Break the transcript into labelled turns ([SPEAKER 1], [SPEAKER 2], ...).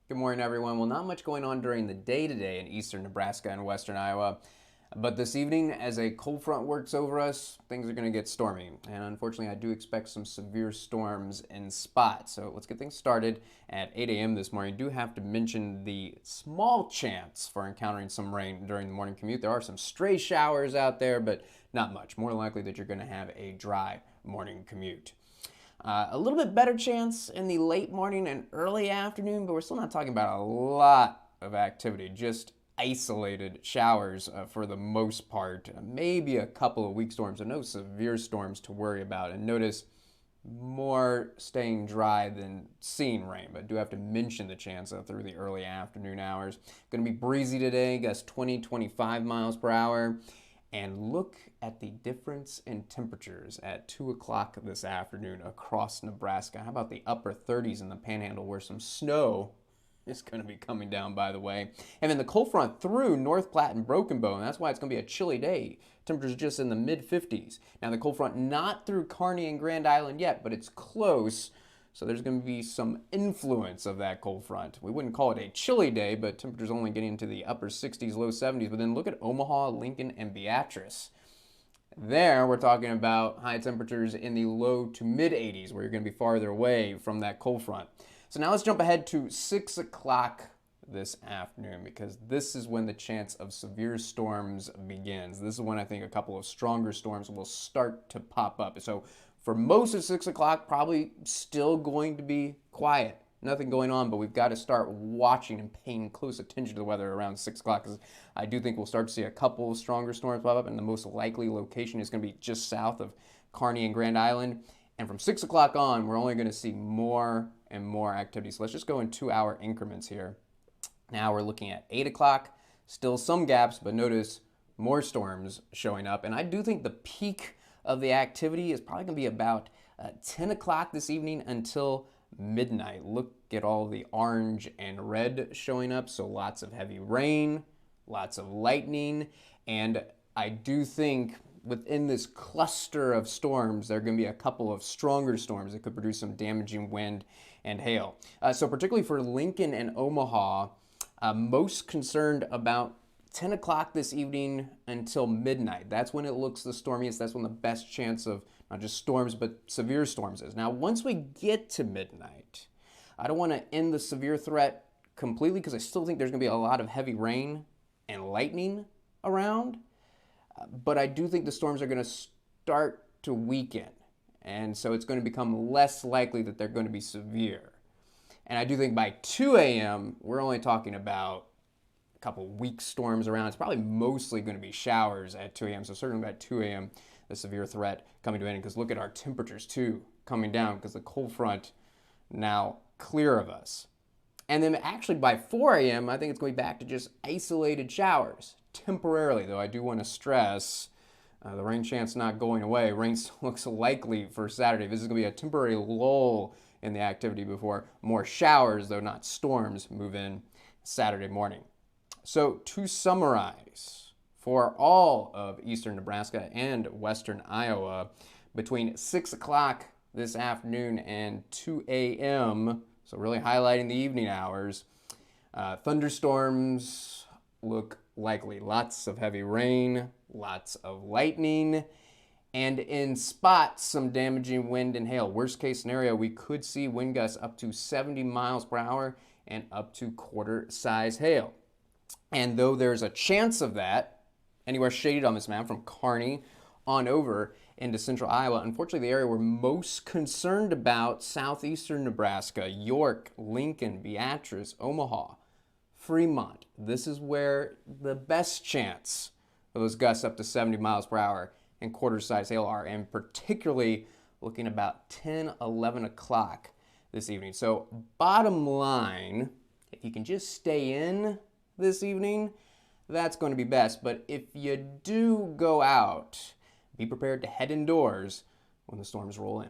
[SPEAKER 1] Good morning, everyone. Well, not much going on during the day today in eastern Nebraska and western Iowa. But this evening, as a cold front works over us, things are going to get stormy. And unfortunately, I do expect some severe storms in spots. So let's get things started at 8 a.m. this morning. I do have to mention the small chance for encountering some rain during the morning commute. There are some stray showers out there, but not much. More likely that you're going to have a dry morning commute. A little bit better chance in the late morning and early afternoon, but we're still not talking about a lot of activity, just isolated showers for the most part. Maybe a couple of weak storms, and no severe storms to worry about. And notice more staying dry than seeing rain, but do have to mention the chance through the early afternoon hours. Going to be breezy today, guess 20-25 miles per hour. And look at the difference in temperatures at 2 o'clock this afternoon across Nebraska. How about the upper 30s in the Panhandle where some snow is going to be coming down, by the way. And then the cold front through North Platte and Broken Bow, and that's why it's going to be a chilly day. Temperatures just in the mid-50s. Now the cold front not through Kearney and Grand Island yet, but it's close. So there's going to be some influence of that cold front. We wouldn't call it a chilly day, but temperatures only getting into the upper 60s, low 70s. But then look at Omaha, Lincoln, and Beatrice. There, we're talking about high temperatures in the low to mid 80s, where you're going to be farther away from that cold front. So now let's jump ahead to 6 o'clock this afternoon, because this is when the chance of severe storms begins. This is when I think a couple of stronger storms will start to pop up. So for most of 6 o'clock, probably still going to be quiet. Nothing going on, but we've got to start watching and paying close attention to the weather around 6 o'clock, because I do think we'll start to see a couple of stronger storms pop up, and the most likely location is going to be just south of Kearney and Grand Island. And from 6 o'clock on, we're only going to see more and more activity. So let's just go in 2-hour increments here. Now we're looking at 8 o'clock, still some gaps, but notice more storms showing up. And I do think the peak of the activity is probably going to be about 10 o'clock this evening until midnight. Look at all the orange and red showing up. So lots of heavy rain, lots of lightning. And I do think within this cluster of storms, there are going to be a couple of stronger storms that could produce some damaging wind and hail. So particularly for Lincoln and Omaha, most concerned about 10 o'clock this evening until midnight. That's when it looks the stormiest. That's when the best chance of not just storms, but severe storms is. Now, once we get to midnight, I don't want to end the severe threat completely, because I still think there's going to be a lot of heavy rain and lightning around. But I do think the storms are going to start to weaken. And so it's going to become less likely that they're going to be severe. And I do think by 2 a.m., we're only talking about a couple weak storms around. It's probably mostly going to be showers at 2 a.m. So certainly by 2 a.m., the severe threat coming to an end, because look at our temperatures too coming down, because the cold front now clear of us. And then actually by 4 a.m., I think it's going back to just isolated showers temporarily, though I do want to stress the rain chance not going away. Rain still looks likely for Saturday. This is going to be a temporary lull in the activity before more showers, though not storms, move in Saturday morning. So to summarize, for all of eastern Nebraska and western Iowa, between 6 o'clock this afternoon and 2 a.m., so really highlighting the evening hours, thunderstorms look likely. Lots of heavy rain, lots of lightning, and in spots, some damaging wind and hail. Worst case scenario, we could see wind gusts up to 70 miles per hour and up to quarter-size hail. And though there's a chance of that, anywhere shaded on this map from Kearney on over into central Iowa, unfortunately the area we're most concerned about, southeastern Nebraska, York, Lincoln, Beatrice, Omaha, Fremont. This is where the best chance of those gusts up to 70 miles per hour and quarter-size hail are, and particularly looking about 10, 11 o'clock this evening. So bottom line, if you can just stay in this evening, that's going to be best. But if you do go out, be prepared to head indoors when the storms roll in.